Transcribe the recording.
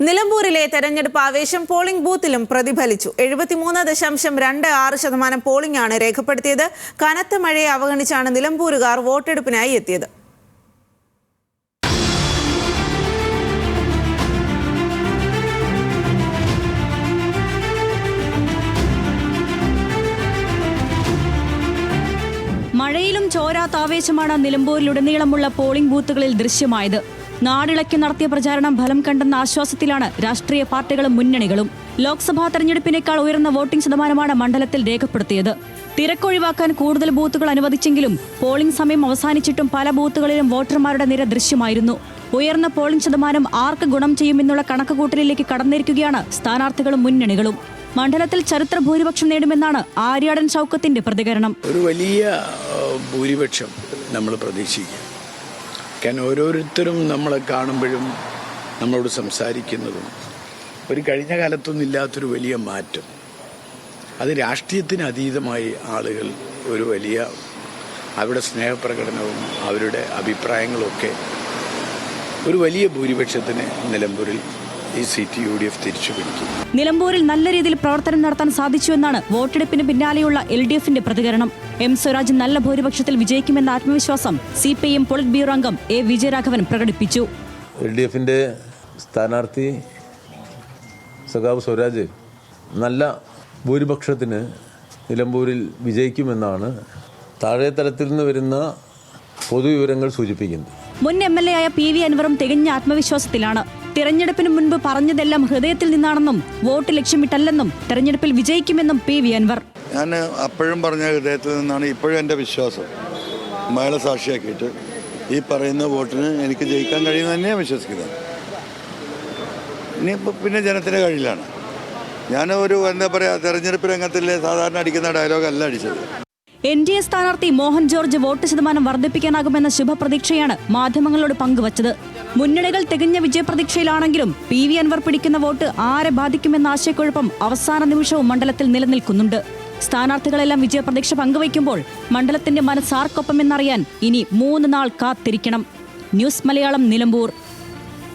നിലമ്പൂരിലെ തെരഞ്ഞെടുപ്പ് ആവേശം പോളിംഗ് ബൂത്തിലും പ്രതിഫലിച്ചു. 73.26% പോളിംഗ് ആണ് രേഖപ്പെടുത്തിയത്. കനത്ത മഴയെ അവഗണിച്ചാണ് നിലമ്പൂരുകാർ വോട്ടെടുപ്പിനായി എത്തിയത്. മഴയിലും ചോരാത്ത ആവേശമാണ് നിലമ്പൂരിലുടനീളമുള്ള പോളിംഗ് ബൂത്തുകളിൽ ദൃശ്യമായത്. നാടിളക്കി നടത്തിയ പ്രചാരണം ഫലം കണ്ടെന്ന ആശ്വാസത്തിലാണ് രാഷ്ട്രീയ പാർട്ടികളും മുന്നണികളും. ലോക്സഭാ തെരഞ്ഞെടുപ്പിനേക്കാൾ ഉയർന്ന വോട്ടിംഗ് ശതമാനമാണ് മണ്ഡലത്തിൽ രേഖപ്പെടുത്തിയത്. തിരക്കൊഴിവാക്കാൻ കൂടുതൽ ബൂത്തുകൾ അനുവദിച്ചെങ്കിലും പോളിംഗ് സമയം അവസാനിച്ചിട്ടും പല ബൂത്തുകളിലും വോട്ടർമാരുടെ നിര ദൃശ്യമായിരുന്നു. ഉയർന്ന പോളിംഗ് ശതമാനം ആർക്ക് ഗുണം ചെയ്യുമെന്നുള്ള കണക്കുകൂട്ടലിലേക്ക് കടന്നിരിക്കുകയാണ് സ്ഥാനാർത്ഥികളും മുന്നണികളും. മണ്ഡലത്തിൽ ചരിത്ര ഭൂരിപക്ഷം നേടുമെന്നാണ് ആര്യാടൻ ഷൗക്കത്തിന്റെ പ്രതികരണം. ഒരു വലിയ ഭൂരിപക്ഷം നമ്മൾ പ്രതീക്ഷിക്കുക. കാരണം ഓരോരുത്തരും നമ്മളെ കാണുമ്പോഴും നമ്മളോട് സംസാരിക്കുന്നതും ഒരു കഴിഞ്ഞ കാലത്തൊന്നും ഇല്ലാത്തൊരു വലിയ മാറ്റം, അത് രാഷ്ട്രീയത്തിന് അതീതമായി ആളുകൾ ഒരു വലിയ അവരുടെ സ്നേഹപ്രകടനവും അവരുടെ അഭിപ്രായങ്ങളുമൊക്കെ ഒരു വലിയ ഭൂരിപക്ഷത്തിന് നിലമ്പൂരിൽ ഈ സീറ്റ് UDF തിരിച്ചു പിടിക്കും. നിലമ്പൂരിൽ നല്ല രീതിയിൽ പ്രവർത്തനം നടത്താൻ സാധിച്ചുവെന്നാണ് വോട്ടെടുപ്പിന് പിന്നാലെയുള്ള LDFന്റെ പ്രതികരണം. M സ്വരാജ് നല്ല ഭൂരിപക്ഷത്തിൽ വിജയിക്കുമെന്ന ആത്മവിശ്വാസം CPIM പോളിറ്റ് ബ്യൂറോ അംഗം A വിജയരാഘവൻ പ്രകടിപ്പിച്ചു. LDFന്റെ സ്ഥാനാർത്ഥി സഖാവ് സ്വരാജ് നല്ല ഭൂരിപക്ഷത്തിന് നിലമ്പൂരിൽ വിജയിക്കുമെന്നാണ് താഴെ തലത്തിൽ നിന്ന് വരുന്ന പൊതുവിവരങ്ങൾ സൂചിപ്പിക്കുന്നത്. മുൻ MLA ആയ PV അൻവറും തികഞ്ഞ ആത്മവിശ്വാസത്തിലാണ്. തിരഞ്ഞെടുപ്പിന് മുൻപ് പറഞ്ഞതെല്ലാം ഹൃദയത്തിൽ നിന്നാണെന്നും വോട്ട് ലക്ഷ്യമിട്ടല്ലെന്നും തെരഞ്ഞെടുപ്പിൽ വിജയിക്കുമെന്നും PV അൻവർ. ഞാൻ അപ്പോഴും പറഞ്ഞ ഹൃദയത്തിൽ നിന്നാണ് ഇപ്പോഴും എൻ്റെ വിശ്വാസം. മകളെ സാക്ഷിയാക്കിയിട്ട് ഈ പറയുന്ന വോട്ടിന് എനിക്ക് ജയിക്കാൻ കഴിയുമെന്ന് തന്നെയാണ് വിശ്വസിക്കുന്നത്. ഇനിയിപ്പോൾ പിന്നെ ജനത്തിൻ്റെ കഴിയിലാണ്. ഞാൻ ഒരു എന്താ പറയുക, തെരഞ്ഞെടുപ്പ് രംഗത്തിലെ സാധാരണ അടിക്കുന്ന ഡയലോഗല്ല അടിച്ചത്. NDA സ്ഥാനാർത്ഥി മോഹൻ ജോർജ് വോട്ട് ശതമാനം വർദ്ധിപ്പിക്കാനാകുമെന്ന ശുഭപ്രതീക്ഷയാണ് മാധ്യമങ്ങളോട് പങ്കുവച്ചത്. മുന്നണികൾ തികഞ്ഞ വിജയപ്രതീക്ഷയിലാണെങ്കിലും PV അൻവർ പിടിക്കുന്ന വോട്ട് ആരെ ബാധിക്കുമെന്ന ആശയക്കുഴപ്പം അവസാന നിമിഷവും മണ്ഡലത്തിൽ നിലനിൽക്കുന്നുണ്ട്. സ്ഥാനാർത്ഥികളെല്ലാം വിജയപ്രതീക്ഷ പങ്കുവയ്ക്കുമ്പോൾ മണ്ഡലത്തിന്റെ മനസ്സാർക്കൊപ്പമെന്നറിയാൻ ഇനി 3 നാൾ കാത്തിരിക്കണം. ന്യൂസ് മലയാളം, നിലമ്പൂർ.